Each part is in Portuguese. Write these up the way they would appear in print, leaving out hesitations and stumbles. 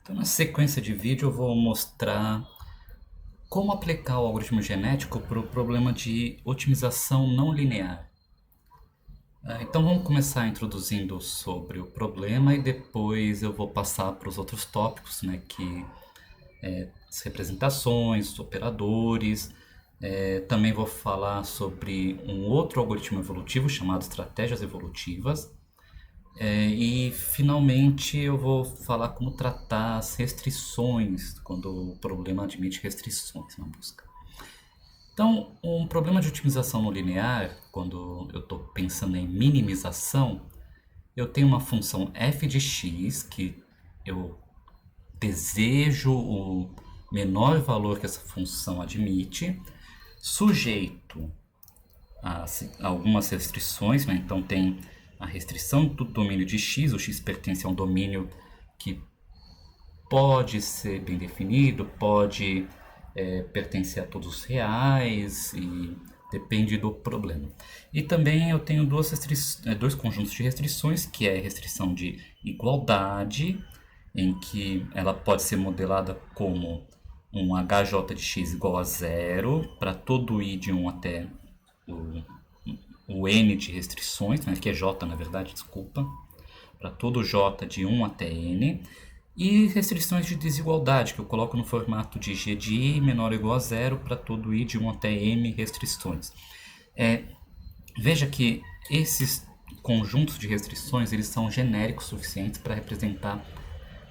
Então, na sequência de vídeo, eu vou mostrar como aplicar o algoritmo genético para o problema de otimização não linear. Então, vamos começar introduzindo sobre o problema e depois eu vou passar para os outros tópicos, né, que as representações, os operadores. Também vou falar sobre um outro algoritmo evolutivo chamado estratégias evolutivas. E finalmente eu vou falar como tratar as restrições, quando o problema admite restrições na busca. Então, um problema de otimização não linear, quando eu estou pensando em minimização, eu tenho uma função f de x que eu desejo o menor valor que essa função admite, sujeito a algumas restrições, né? Então tem a restrição do domínio de x, o x pertence a um domínio que pode ser bem definido, pode pertencer a todos os reais e depende do problema. E também eu tenho dois conjuntos de restrições, que é a restrição de igualdade, em que ela pode ser modelada como um hj de x igual a zero para todo i de 1 até o n de restrições, né, que é j na verdade, desculpa, para todo j de 1 até n, e restrições de desigualdade, que eu coloco no formato de g de i menor ou igual a zero para todo i de 1 até m restrições. Veja que esses conjuntos de restrições eles são genéricos suficientes para representar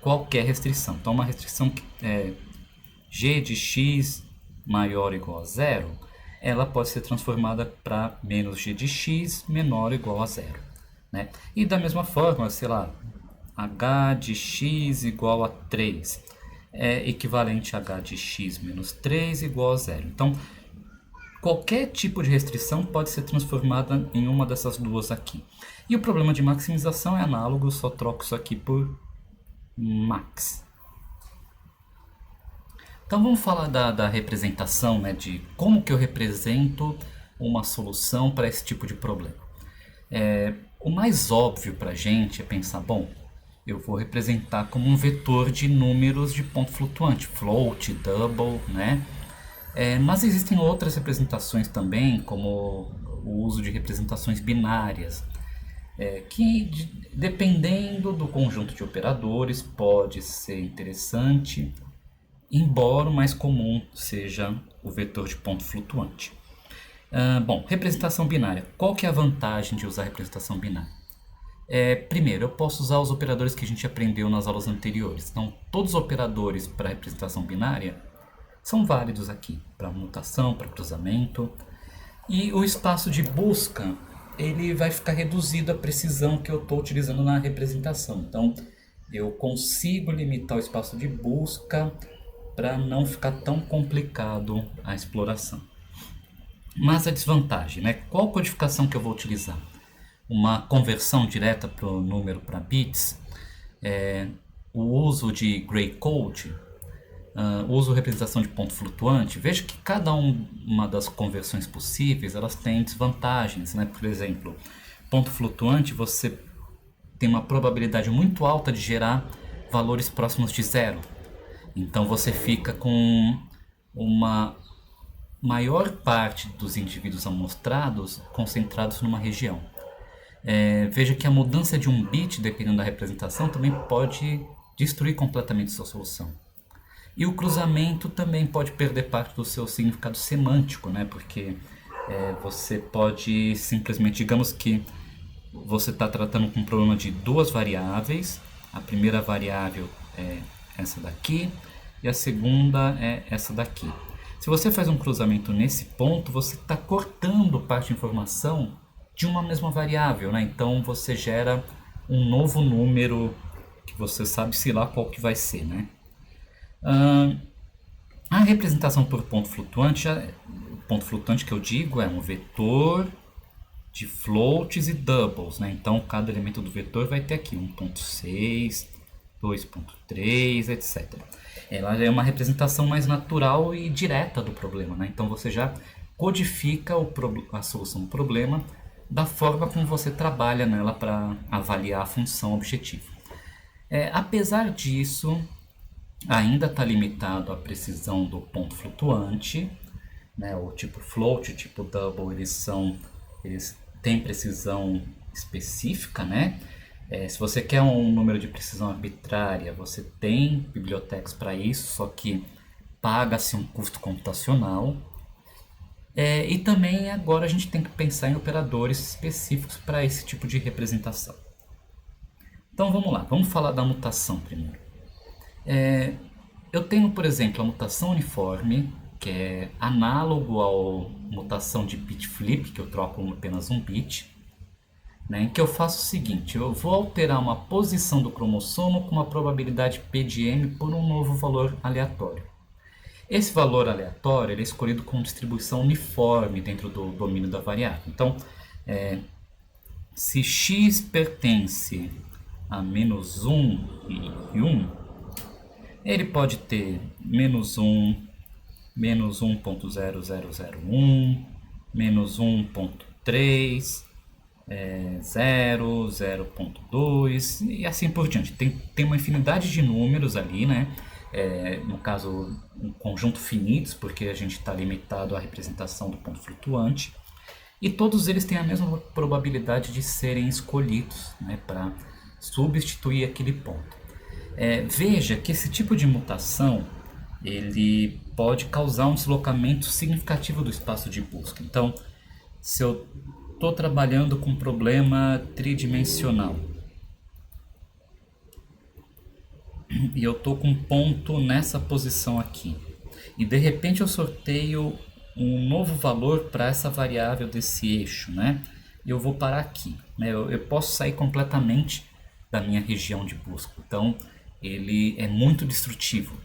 qualquer restrição. Então, uma restrição que é g de x maior ou igual a zero, ela pode ser transformada para menos g de x menor ou igual a zero. Né? E da mesma forma, sei lá, h de x igual a 3 é equivalente a h de x menos 3 igual a zero. Então, qualquer tipo de restrição pode ser transformada em uma dessas duas aqui. E o problema de maximização é análogo, só troco isso aqui por max. Então vamos falar da representação, né, de como que eu represento uma solução para esse tipo de problema. O mais óbvio para a gente é pensar, bom, eu vou representar como um vetor de números de ponto flutuante, float, double, né? Mas existem outras representações também, como o uso de representações binárias, que dependendo do conjunto de operadores pode ser interessante, embora o mais comum seja o vetor de ponto flutuante. Bom, representação binária. Qual que é a vantagem de usar representação binária? Primeiro, eu posso usar os operadores que a gente aprendeu nas aulas anteriores. Então, todos os operadores para representação binária são válidos aqui, para mutação, para cruzamento. E o espaço de busca, ele vai ficar reduzido à precisão que eu estou utilizando na representação. Então, eu consigo limitar o espaço de busca para não ficar tão complicado a exploração. Mas a desvantagem, né? Qual codificação que eu vou utilizar? Uma conversão direta para o número para bits, o uso de gray code, uso representação de ponto flutuante. Veja que cada uma das conversões possíveis elas têm desvantagens, né? Por exemplo, ponto flutuante você tem uma probabilidade muito alta de gerar valores próximos de zero. Então você fica com uma maior parte dos indivíduos amostrados concentrados numa região. Veja que a mudança de um bit, dependendo da representação, também pode destruir completamente sua solução. E o cruzamento também pode perder parte do seu significado semântico, né? Porque você pode simplesmente, digamos que você está tratando com um problema de duas variáveis, a primeira variável é essa daqui e a segunda é essa daqui. Se você faz um cruzamento nesse ponto, você está cortando parte da informação de uma mesma variável, né? Então você gera um novo número que você sabe-se lá qual que vai ser, né? A representação por ponto flutuante, o ponto flutuante que eu digo é um vetor de floats e doubles, né? Então cada elemento do vetor vai ter aqui 1.6, 2.3, etc. Ela é uma representação mais natural e direta do problema, né? Então você já codifica a solução do problema da forma como você trabalha nela para avaliar a função objetiva. Apesar disso, ainda está limitado à precisão do ponto flutuante, né? O tipo float, o tipo double, eles têm precisão específica, né? Se você quer um número de precisão arbitrária, você tem bibliotecas para isso, só que paga-se um custo computacional. E também agora a gente tem que pensar em operadores específicos para esse tipo de representação. Então vamos lá, vamos falar da mutação primeiro. Eu tenho, por exemplo, a mutação uniforme, que é análogo à mutação de bit flip, que eu troco apenas um bit, né, em que eu faço o seguinte: eu vou alterar uma posição do cromossomo com uma probabilidade P de m por um novo valor aleatório. Esse valor aleatório ele é escolhido com distribuição uniforme dentro do domínio da variável. Então, se x pertence a menos 1 e 1, ele pode ter menos 1, menos 1.0001, menos 1.3, 0, 0.2 e assim por diante. Tem uma infinidade de números ali, né? No caso, um conjunto finitos, porque a gente está limitado à representação do ponto flutuante. E todos eles têm a mesma probabilidade de serem escolhidos, né, para substituir aquele ponto. Veja que esse tipo de mutação ele pode causar um deslocamento significativo do espaço de busca. Então, se eu estou trabalhando com um problema tridimensional e eu estou com um ponto nessa posição aqui, e de repente eu sorteio um novo valor para essa variável desse eixo, né? E eu vou parar aqui, né? Eu posso sair completamente da minha região de busca. Então, ele é muito destrutivo.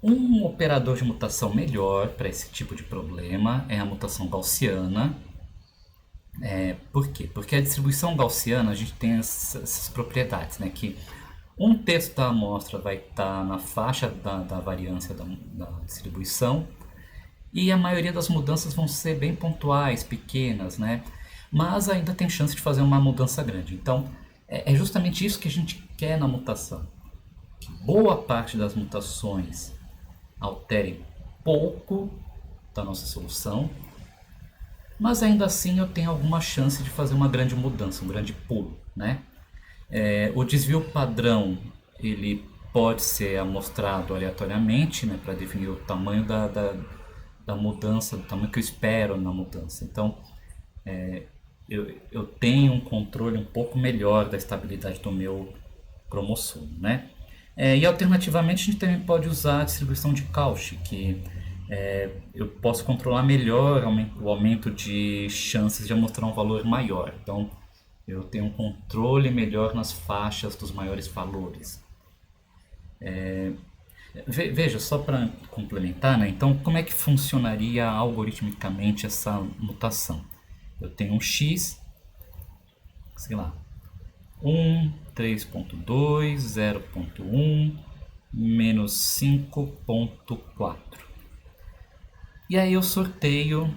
Um operador de mutação melhor para esse tipo de problema é a mutação gaussiana. Por quê? Porque a distribuição gaussiana a gente tem essas propriedades, né? Que um terço da amostra vai estar na faixa da variância da distribuição e a maioria das mudanças vão ser bem pontuais, pequenas, né? Mas ainda tem chance de fazer uma mudança grande. Então, é justamente isso que a gente quer na mutação. Que boa parte das mutações altere pouco da nossa solução, mas ainda assim eu tenho alguma chance de fazer uma grande mudança, um grande pulo, né? O desvio padrão ele pode ser amostrado aleatoriamente, né, para definir o tamanho da mudança, do tamanho que eu espero na mudança. Então, eu tenho um controle um pouco melhor da estabilidade do meu cromossomo, né? E alternativamente a gente também pode usar a distribuição de Cauchy, que eu posso controlar melhor o aumento de chances de mostrar um valor maior. Então, eu tenho um controle melhor nas faixas dos maiores valores. Veja, só para complementar, né? Então, como é que funcionaria algoritmicamente essa mutação? Eu tenho um x, sei lá, 1, 3.2, 0.1, menos 5.4. E aí eu sorteio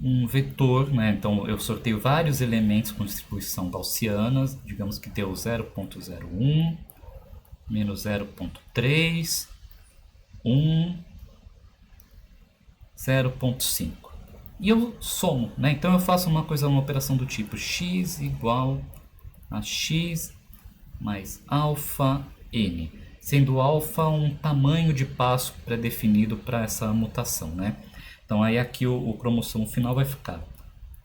um vetor, né? Então eu sorteio vários elementos com distribuição gaussiana, digamos que deu 0.01, menos 0.3, 1, 0.5. E eu somo, né? Então eu faço uma operação do tipo x igual a x mais alfa n, sendo alfa um tamanho de passo pré-definido para essa mutação, né? Então aí aqui o cromossomo final vai ficar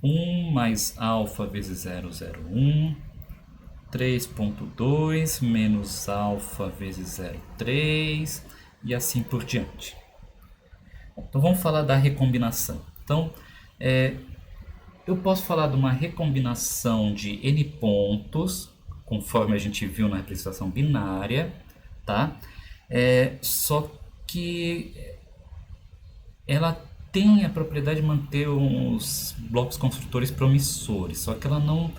1 mais alfa vezes 0,01, 3.2 menos alfa vezes 0,3 e assim por diante. Então vamos falar da recombinação. Então eu posso falar de uma recombinação de n pontos, conforme a gente viu na representação binária, tá? Só que ela tem a propriedade de manter os blocos construtores promissores, só que ela não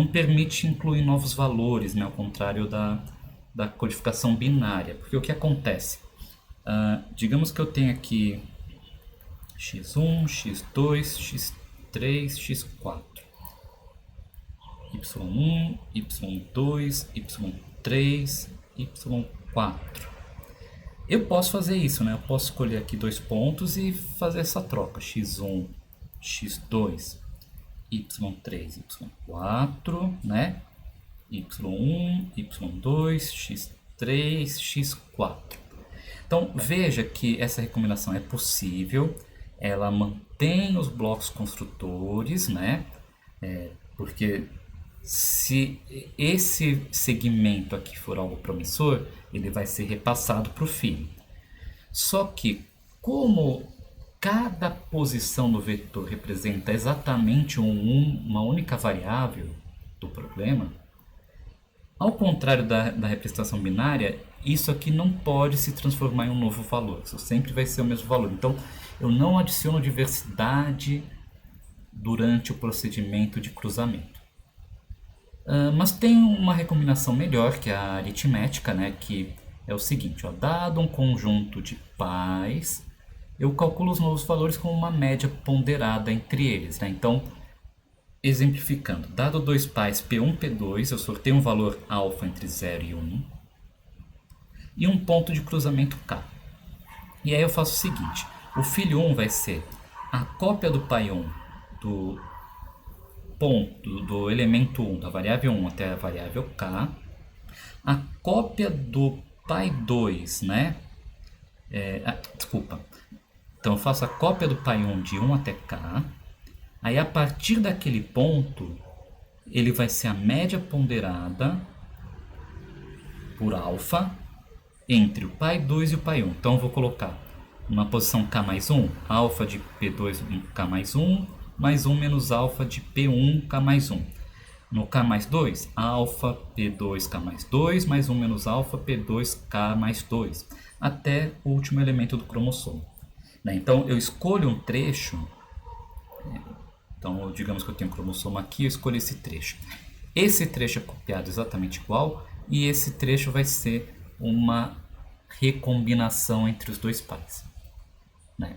permite incluir novos valores, né, ao contrário da codificação binária. Porque o que acontece? Digamos que eu tenho aqui x1, x2, x3, x4, y1, y2, y3, y4. 4. Eu posso fazer isso, né? Eu posso escolher aqui dois pontos e fazer essa troca. x1, x2, y3, y4, né? y1, y2, x3, x4. Então veja que essa recombinação é possível, ela mantém os blocos construtores, né? Porque se esse segmento aqui for algo promissor, ele vai ser repassado para o filho. Só que como cada posição do vetor representa exatamente uma única variável do problema, ao contrário da representação binária, isso aqui não pode se transformar em um novo valor. Isso sempre vai ser o mesmo valor. Então, eu não adiciono diversidade durante o procedimento de cruzamento. Mas tem uma recombinação melhor, que é a aritmética, né? Que é o seguinte, ó, dado um conjunto de pais, eu calculo os novos valores com uma média ponderada entre eles, né? Então, exemplificando, dado dois pais P1, P2, eu sorteio um valor alfa entre 0 e 1 e um ponto de cruzamento K. E aí eu faço o seguinte, o filho 1 vai ser a cópia do pai 1 do ponto do elemento 1, da variável 1 até a variável K, a cópia do pai 2, né? Desculpa. Então eu faço a cópia do pai 1 de 1 até K. Aí a partir daquele ponto, ele vai ser a média ponderada por alfa entre o pai 2 e o pai 1. Então eu vou colocar uma posição K mais 1, alfa de P2 K mais 1 menos alfa de P1 K mais 1. No K mais 2, alfa P2 K mais 2 mais 1 menos alfa P2 K mais 2, até o último elemento do cromossomo. Então eu escolho um trecho, então digamos que eu tenho um cromossomo aqui, eu escolho esse trecho. Esse trecho é copiado exatamente igual e esse trecho vai ser uma recombinação entre os dois pais, né?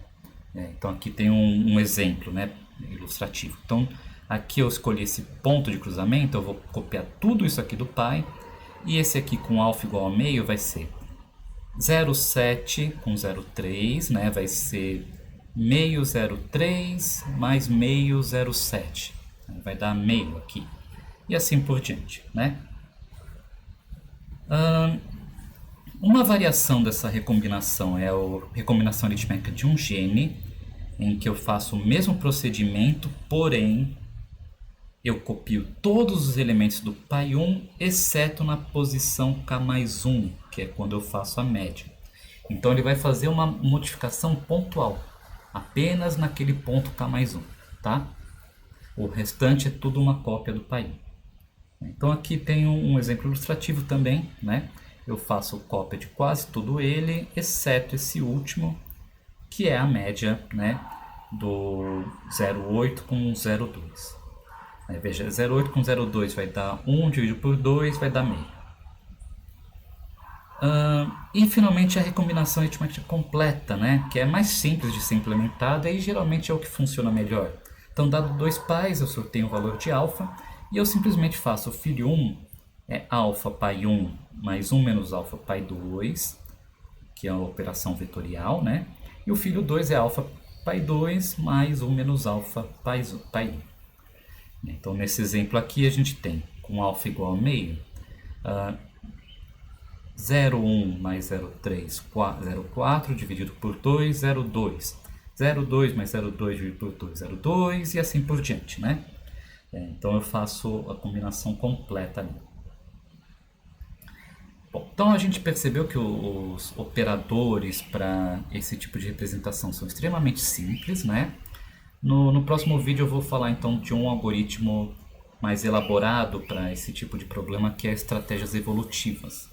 Então aqui tem um exemplo, né, ilustrativo. Então aqui eu escolhi esse ponto de cruzamento, eu vou copiar tudo isso aqui do pai e esse aqui com alfa igual a meio vai ser 0,7 com 0,3, né, vai ser meio 0,3 mais meio 0,7, vai dar meio aqui e assim por diante, né? Uma variação dessa recombinação é a recombinação aritmética de um gene, em que eu faço o mesmo procedimento, porém eu copio todos os elementos do pai 1, exceto na posição K mais 1, que é quando eu faço a média. Então ele vai fazer uma modificação pontual, apenas naquele ponto K mais 1, tá? O restante é tudo uma cópia do pai 1. Então aqui tem um exemplo ilustrativo também, né? Eu faço cópia de quase todo ele, exceto esse último, que é a média, né, do 0,8 com 0,2. Veja, 0,8 com 0,2 vai dar 1 dividido por 2, vai dar meio. E finalmente a recombinação aritmética completa, né, que é mais simples de ser implementada e geralmente é o que funciona melhor. Então, dado dois pais, eu sorteio um valor de alfa e eu simplesmente faço o filho 1 é alfa pai 1 mais 1 menos alfa pai 2, que é a operação vetorial, né? E o filho 2 é alfa pai 2 mais 1 menos alfa pai 1. Então, nesse exemplo aqui, a gente tem, com alfa igual a meio, 0,1 mais 0,3, 0,4 dividido por 2, 0,2. 0,2 mais 0,2 dividido por 2, 0,2 e assim por diante, né? Então, eu faço a combinação completa ali. Bom, então a gente percebeu que os operadores para esse tipo de representação são extremamente simples, né? No próximo vídeo eu vou falar então de um algoritmo mais elaborado para esse tipo de problema, que é estratégias evolutivas.